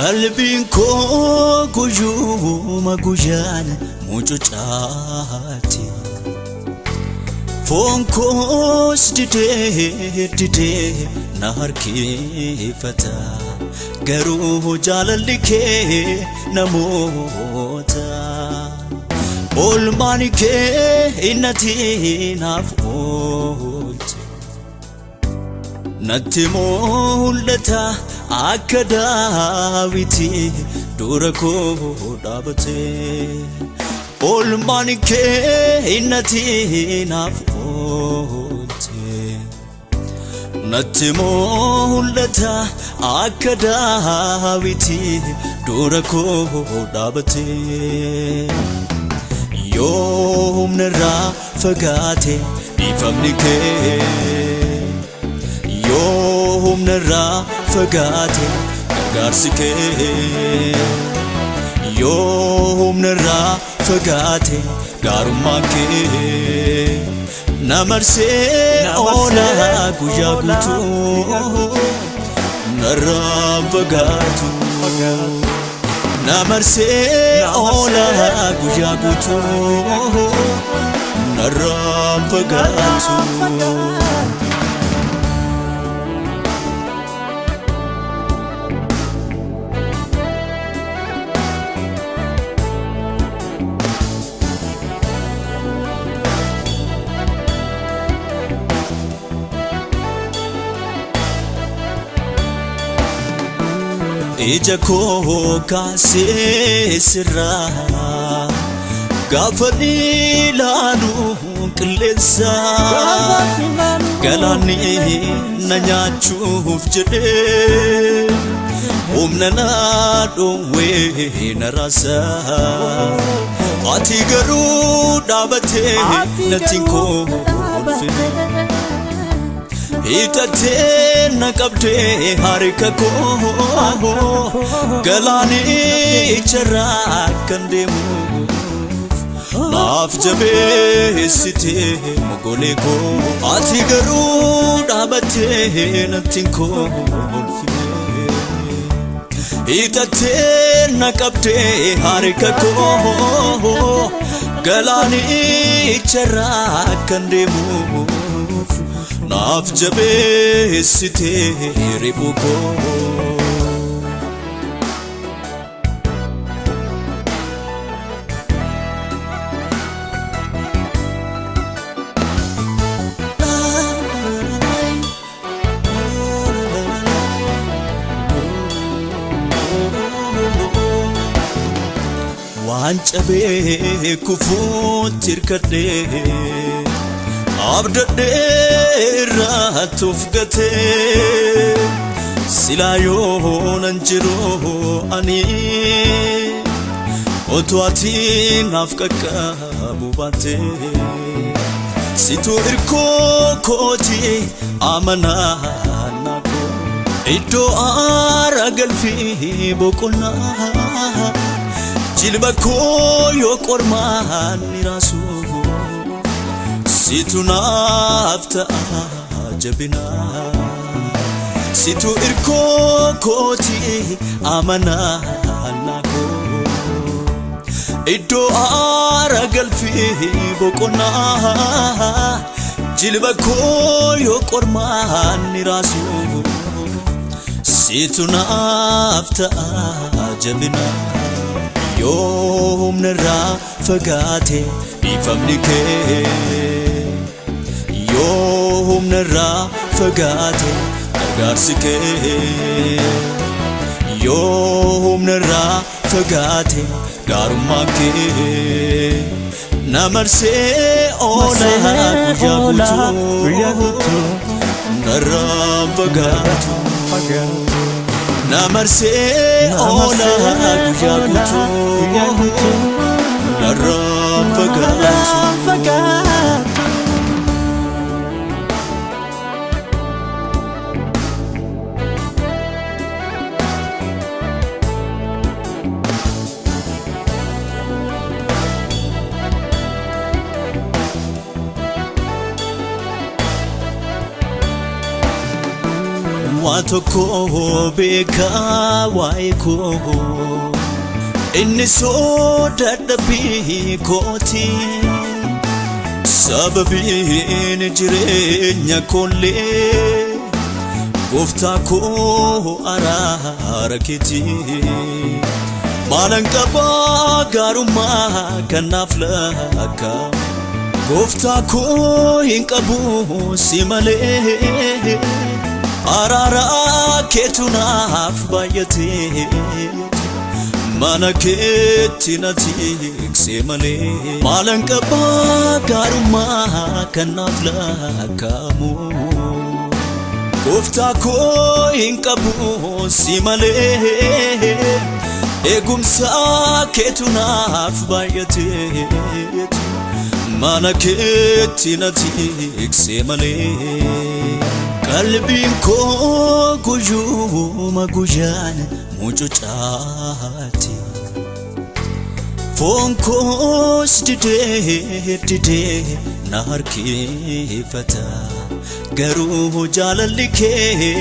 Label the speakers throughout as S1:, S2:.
S1: Qalbiin koo guyyuma guyyaan mucucaati. Foon koos didee na harkifata. Garuu jaalalli kee namoota. Oolmaan kee innati naaf oolte. Natti mul'ata akka Daawiti dura koo dhaabatee. Oolmaan kee innati naaf oolte. Natti mul'ata akka Daawiti dura koo dhaabatee. Yoomna irraa fagaate dhiifamni kee. Yoomna irraa fagaate gargaarsi kee. Yoomna irraa fagaate gaarummaan kee. Na marsee oola guyyaa guutuu narraa fagaatu. Na marsee oola guyyaa guutuu narraa fagaatu. Ija koo kaasee sirraa gaafa ilaalu qilleensa. Galaanni na nyaachuuf jedhee humna na dhoowwee na raasa. Ati garuu dhaabattee natti hin kolfine. Hiixattee na qabdee harka koo. Galaanicha kan deemuuf naaf jabeessitee mogolee koo. Ati garuu dhaabattee natti hin kolfine. Hiixattee na qabdee harka koo. Galaanicha kan deemuuf naaf jabeessitee riphuu koo. Waan cabee kufuutti hirkadhee abdadhee irraa tuufgatee. Silaa yoonan jiru ani otoo ati naaf qaqqabu baattee. Situ hirkoo kooti amanaa koo. Iddoo aara galfii boqonnaa. Jilba koo yoo qormaan ni raasu. Situ naaf ta'a jabina. Situ hirkoo kooti amanaa koo. Iddoo aara galfii boqonnaa. Jilba koo yoo qormaan ni raasu. Situ naaf ta'a jabina. Yoomna irraa fagaate dhiifamni kee. Yoomna irraa fagaate gargaarsi kee. Yoomna irraa fagaate gaarummaan kee. Na marsee oola guyyaa guutuu narraa fagaatu. Na marsee oola guyyaa guutuu narraa fagaatu. Watoko beka waiko inni soodadha biikooti sababiin jireenya kollee gooftaa koo araara keeti maalan qabaa gaarummaa kanaaf lakka gooftaa koo hin qabu si malee araara keetu naaf baay'ate mana keetti na tiksee malee maalan qabaa gaarummaa kanaaf lakkaa'amu gooftaa koo hin qabu si malee eegumsa keetu naaf baay'ate mana keetti na tiksee malee qalbiin koo guyyuma guyyaan mucucaati foon koos didee na harkifata garuu jaalalli kee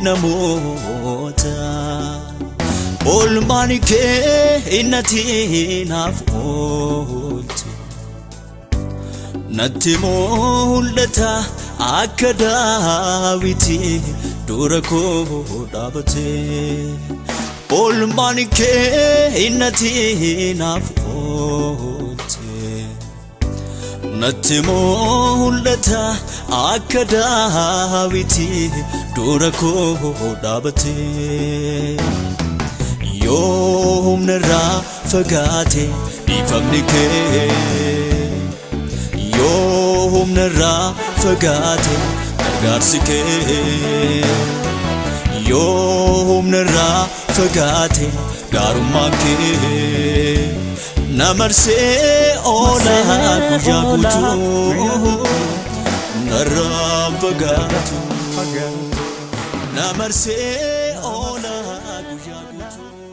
S1: namoota oolmaan kee innati naaf ooltu natti mul'ata akka Daawiti dura koo dhaabate oolmaan kee innati naaf oolte natti mul'ata akka Daawiti dura koo dhaabate yoomna irraa fagaate dhiifamni kee yoomna irraa fagaate gargaarsi kee yoomna irraa fagaate gaarummaan kee na marsee oola guyyaa guutuu narraa fagaatu na marsee oola guyyaa guutuu.